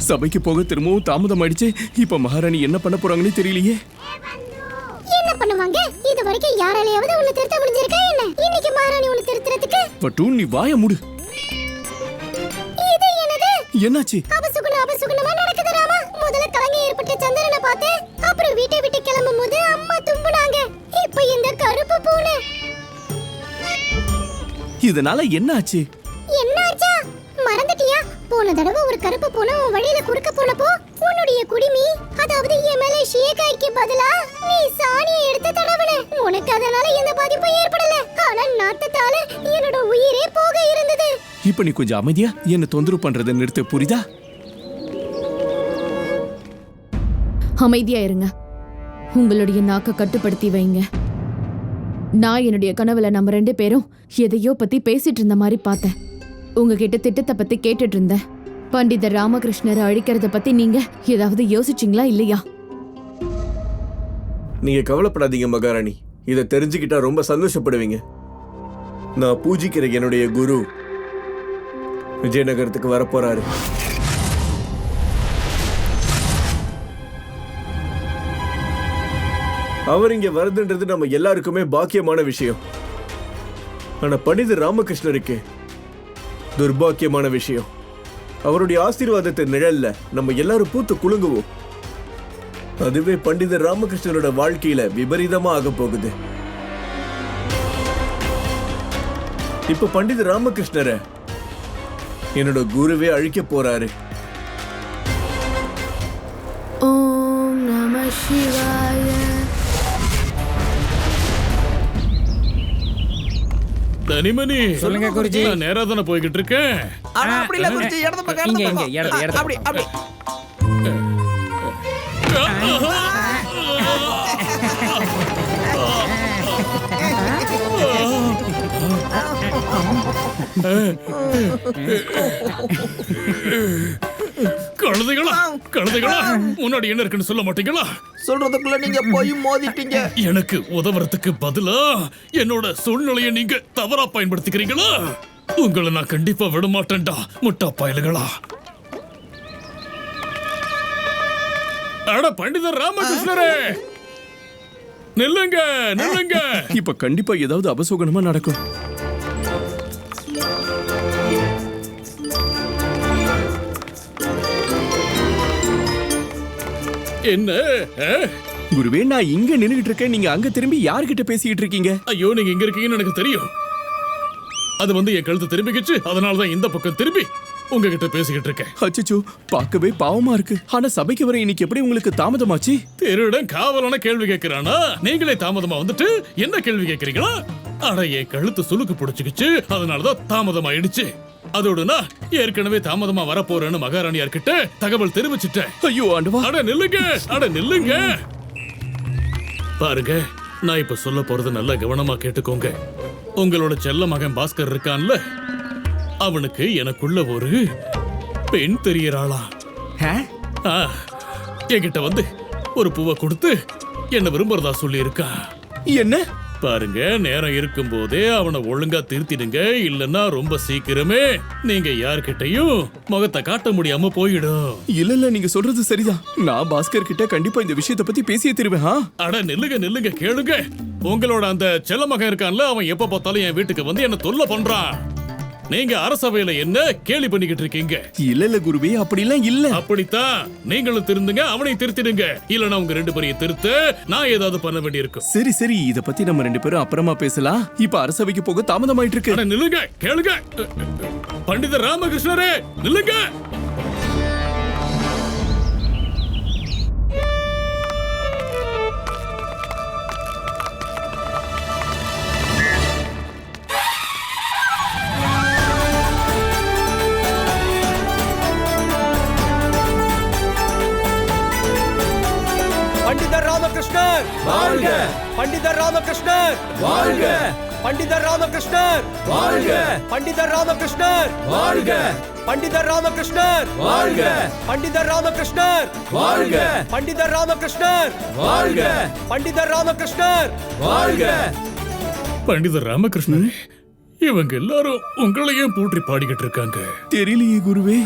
சபைக்கு போக திரும்பவும் தாமதம் ஆயிடுச்சு. இப்ப மகாராணி என்ன பண்ண போறாங்கன்னு தெரியலையே. என்ன பண்ணுவாங்க? இது வரைக்கும் யாராலையாவது உன்னை திருத்த முடிஞ்சிருக்கா என்ன? இன்னைக்கு மகாராணி உன்னை திருத்துறதுக்கு? பட்டு நீ வாய மூடு. இது என்னது? என்னாச்சு? அபசுகுணமா நடக்குது ராமா. முதல்ல கலங்க ஏற்பட்ட சந்திரனை பார்த்தேன். அப்புறம் வீட்டை விட்டு கிளம்பும் போது அம்மா தும்புனாங்க. இப்போ இந்த கருப்பு பூனை. இதனால என்ன ஆச்சு? என்னாச்சா? மறந்துட்டியா? போன தடவை ஒரு கருப்பு பூனை உன் வழியில குறுக்க போனப்போ உன்னுடைய குடிமி, அதாவது என் மேல ஷேகாய்க்கு பதிலா நீ சாணியை எடுத்து தடவன. உனக்கு அதனால எந்த பாதிப்பும் ஏற்படல. ஆனா நாட்டத்தால என்னோட உயிரே போக இருந்தது. இப்ப நீ கொஞ்சம் அமைதியா என்ன தொந்தரவு பண்றதை நிறுத்த, புரியுதா? அமைதியா இருங்க. உங்களுடைய நாக்க கட்டுப்படுத்தி வைங்க. நான் என்னுடைய கனவுல நம்ம 2 பேரும் எதையோ பத்தி பேசிட்டு இருந்த மாதிரி பார்த்தேன். உங்ககிட்ட திட்டத்தை பத்தி கேட்டுட்டு இருந்தேன். பண்டிதர் ராமகிருஷ்ணரை அழிக்கிறத பத்தி நீங்க ஏதாவது யோசிச்சீங்களா இல்லையா? நீங்க கவலைப்படாதீங்க மகாராணி, இதை தெரிஞ்சுக்கிட்டா ரொம்ப சந்தோஷப்படுவீங்க. நான் பூஜிக்கிற என்னுடைய குரு விஜயநகரத்துக்கு வரப்போறாரு. அவர் இங்க வருதுன்றது நம்ம எல்லாருக்குமே பாக்கியமான விஷயம். ஆனா பண்டிதர் ராமகிருஷ்ணருக்கு துர்பாக்கியமான விஷயம். அவருடைய ஆசீர்வாதத்தை நிழல்ல நம்ம எல்லாரும் பூத்து குலுங்குவோம். அதுவே பண்டிதர் ராமகிருஷ்ணரோட வாழ்க்கையில விபரீதமா ஆக போகுது. இப்ப பண்டிதர் ராமகிருஷ்ணரை என்னோட குருவே அழிக்க போறாரு. ஓம் நம சிவாய. தனிமணி, சொல்லுங்க குருஜி. நான் நேரா தானே போய்கிட்டு இருக்கேன். ஆனா அப்படி இல்ல குருஜி, இடது பக்கம் இங்க, இடது இங்க, பக்கம். இடது அப்படி அப்படி. கழுதைகளா, முன்னாடி என்ன இருக்குன்னு சொல்ல மாட்டீங்களா? சொல்றதுக்குள்ள நீங்க போய் மோதிட்டீங்க. எனக்கு உதவுறதுக்கு பதிலா என்னோட சூழ்நிலையை நீங்க தவறா பயன்படுத்திக்கிறீங்களா? உங்களை நான் கண்டிப்பா விட மாட்டேன்டா, முட்டா பயலுகளா. அட பண்டிதர் ராமகிருஷ்ணரே, நில்லுங்க நில்லுங்க. இப்ப கண்டிப்பா ஏதாவது அபசோகனமா நடக்கும். என்ன? குருவே, நான் இங்க நின்னுகிட்டு இருக்கேன், நீங்க அங்க திரும்பி யார்கிட்ட பேசிக்கிட்டு இருக்கீங்க? ஐயோ, நீங்க இங்க இருக்கீங்கன்னு எனக்கு தெரியும். அது என் கழுத்து திரும்பிக்கிச்சு, அதனாலதான் இந்த பக்கம் திரும்பி உங்ககிட்ட பேசிக்கிட்டு இருக்கேன். அச்சச்சோ, பார்க்கவே பாவமா இருக்கு. ஆனா சபைக்கு வர இன்னைக்கு எப்படி உங்களுக்கு தாமதமாச்சு? திருடன் காவலான கேள்வி கேட்கிறானா? நீங்களே தாமதமா வந்துட்டு என்ன கேள்வி கேட்கறீங்களா? அட, என் கழுத்து சுளுக்கு பிடிச்சுக்கிச்சு, அதனாலதான் தாமதமாயிடுச்சு. அதோட நான் ஏற்கனவே தாமதமா வரப்போறேன்னு மகாராணியார்கிட்ட தகவல் தெரிவிச்சிட்டேன். ஐயோ ஆண்டவா. அட நில்லுங்க, அட நில்லுங்க. பாருங்க, நான் இப்ப சொல்ல போறது நல்லா கவனமா கேட்டுக்கோங்க. உங்களோட செல்ல மகன் பாஸ்கர் இருக்கான்ல, அவனுக்கு எனக்குள்ள ஒரு பெண் தெரியறாளா. என்கிட்ட வந்து ஒரு பூவை கொடுத்து என்ன விரும்புறதா சொல்லி இருக்கா. என்ன? பாருங்க, நேரம் இருக்கும் போதே அவனை ஒழுங்கா திருத்திடுங்க, இல்லன்னா ரொம்ப சீக்கிரமே நீங்க யார்கிட்டயும் முகத்தை காட்ட முடியாம போயிடும். இல்ல, நீங்க சொல்றது சரிதான். நான் பாஸ்கர் கிட்ட கண்டிப்பா இந்த விஷயத்தை பத்தி பேசியே திருவேன். அட நில்லுங்க நில்லுங்க, கேளுங்க. உங்களோட அந்த செல்ல மகன் இருக்கான்ல, அவன் எப்ப பார்த்தாலும் என் வீட்டுக்கு வந்து என்ன தொல்லை பண்றான். நீங்க அரசவையில என்ன கேலி பண்ணிக்கிட்டு இருக்கீங்க? இல்ல குருவே, அப்படிலாம் இல்ல. அப்படித்தான், நீங்களும் திருந்துங்க, அவனையும் திருத்திடுங்க. இல்லன்னா உங்க ரெண்டு பேரையும் திருத்த நான் ஏதாவது பண்ண வேண்டி இருக்கும். சரி சரி, இத பத்தி நம்ம ரெண்டு பேரும் அப்புறமா பேசலாம். இப்ப அரசவைக்கு போக தாமதமாயிட்டு இருக்கு. நில்லுங்க, கேளுங்க. பண்டிதர் ராமகிருஷ்ணரே, நில்லுங்க. பண்டிதர் ராமகிருஷ்ணர் வாழ்க! பண்டிதர் ராமகிருஷ்ணர் வாழ்க! பண்டிதர் ராமகிருஷ்ணர் வாழ்க! பண்டிதர் ராமகிருஷ்ணர் வாழ்க! பண்டிதர் ராமகிருஷ்ணர் வாழ்க! பண்டிதர் ராமகிருஷ்ணர் வாழ்க! பண்டிதர் ராமகிருஷ்ணர் வாழ்க! பண்டிதர் ராமகிருஷ்ணர் வாழ்க! பண்டிதர் ராமகிருஷ்ணரே, இவங்க எல்லாரும் உங்களையும் போற்றி பாடிக்கிட்டு இருக்காங்க. தெரியலையே குருவே.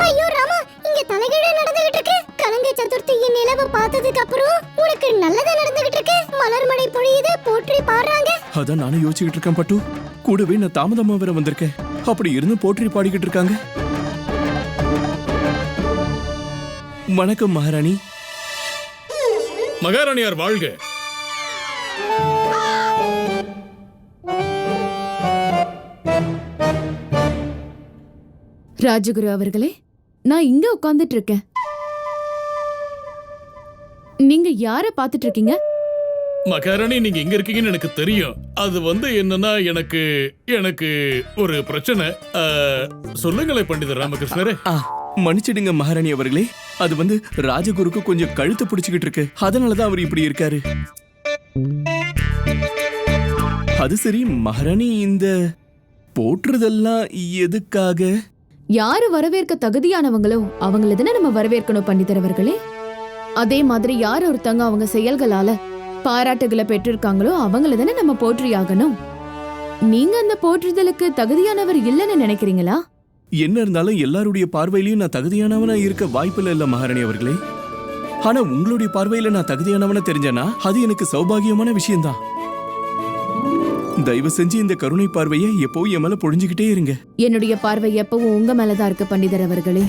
ஐயோ ராமா, இங்க தலைகீழ நடந்துகிட்டு இருக்கு. கலங்க சதுர்த்தியின் நிலவு பார்த்ததுக்கு அப்புறம் உனக்கு நல்லதா நடந்துகிட்டு இருக்கு. மலர் மழை பொழியுது, போற்றி பாடுறாங்க. அதான் நானும் யோசிச்சுக்கிட்டு இருக்கேன் பட்டு. கூடவே நான் தாமதமா வர வந்திருக்கேன். அப்படி இருந்து போற்றி பாடிக்கிட்டு இருக்காங்க. வணக்கம் மகாராணி. மகாராணியார் வாழ்க! ராஜகுரு அவர்களே, நான் இங்க உட்கார்ந்துட்டு இருக்கேன். நீங்க யார பாத்துட்டு இருக்கீங்க? மகாராணி, நீங்க இங்க இருக்கீங்கன்னு எனக்கு தெரியும். அது என்னன்னா, எனக்கு ஒரு பிரச்சனை. சொல்லுங்களேன் பண்டிதர் ராமகிருஷ்ணரே. மன்னிச்சிடுங்க மகாராணி அவர்களே. அது ராஜகுருக்கு கொஞ்சம் கழுத்து பிடிச்சுக்கிட்டு இருக்கு. அதனாலதான் அவர் இப்படி இருக்காரு. அது சரி மகாராணி, இந்த போற்றுதெல்லாம் எதுக்காக? யாரு வரவேற்க தகுதியானவங்களோ அவங்கள தானே நம்ம வரவேற்கணும் பண்டிதர் அவர்களே. அதே மாதிரி யார் ஒருத்தங்க அவங்க செயல்களால பாராட்டுகளை பெற்றிருக்காங்களோ அவங்கள தானே நம்ம போற்றியாகணும். நீங்க அந்த போற்றுதலுக்கு தகுதியானவர் இல்லைன்னு நினைக்கிறீங்களா? என்ன இருந்தாலும் எல்லாருடைய பார்வையிலயும் நான் தகுதியானவனா இருக்க வாய்ப்பில்லை இல்ல மகாராணி அவர்களே. ஆனா உங்களுடைய பார்வையில நான் தகுதியானவனா தெரிஞ்சேனா அது எனக்கு சௌபாகியமான விஷயம்தான். தயவு செஞ்சு இந்த கருணை பார்வையை எப்பவும் என் மேல பொழிஞ்சுக்கிட்டே இருங்க. என்னுடைய பார்வை எப்பவும் உங்க மேலதான் இருக்கு பண்டிதர் அவர்களே.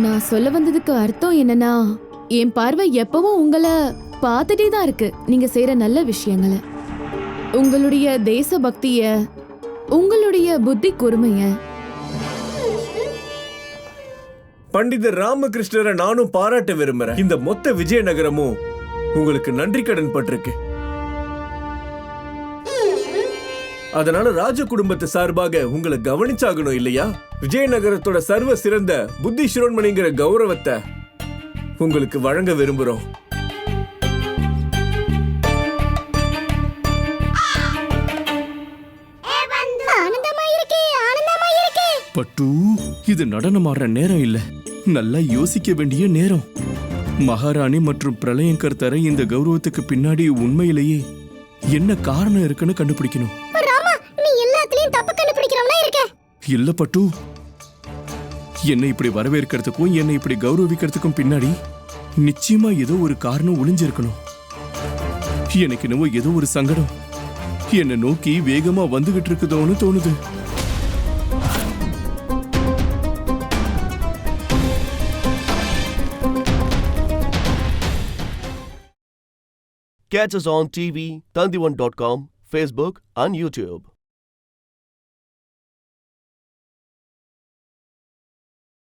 நான் சொல்ல வந்ததுக்கு அர்த்தம் என்னன்னா, என் பார்வை எப்பவும் உங்களை பார்த்துட்டே தான் இருக்கு. நீங்க செய்யற நல்ல விஷயங்களை, உங்களுடைய தேசபக்திய, உங்களுடைய புத்தி கூர்மைய. பண்டிதர் ராமகிருஷ்ணரை நானும் பாராட்ட விரும்புறேன். இந்த மொத்த விஜயநகரமும் உங்களுக்கு நன்றி கடன் பட்டிருக்கு. அதனால ராஜ குடும்பத்து சார்பாக உங்களை கவனிச்சாகணும் இல்லையா? விஜயநகரத்தோட சர்வ சிறந்த புத்தி சிரோன்மணிங்கிற கௌரவத்தை உங்களுக்கு வழங்க விரும்புறோம். பட்டு, இது நடனம் ஆடுற நேரம் இல்ல, நல்லா யோசிக்க வேண்டிய நேரம். மகாராணி மற்றும் பிரளயங்கர் தர இந்த கௌரவத்துக்கு பின்னாடி உண்மையிலேயே என்ன காரணம் இருக்குன்னு கண்டுபிடிக்கணும். இல்ல பட்டு, என்னை இப்படி வரவேற்கிறதுக்கும் என்னை இப்படி கௌரவிக்கிறதுக்கும் பின்னாடி நிச்சயமா ஏதோ ஒரு காரணம் ஒளிஞ்சிருக்கணும். எனக்கு என்னவோ ஏதோ ஒரு சங்கடம் என்னை நோக்கி வேகமா வந்துகிட்டு இருக்குதோன்னு தோணுது. Catch us on TV, Tandivan.com, Facebook and YouTube.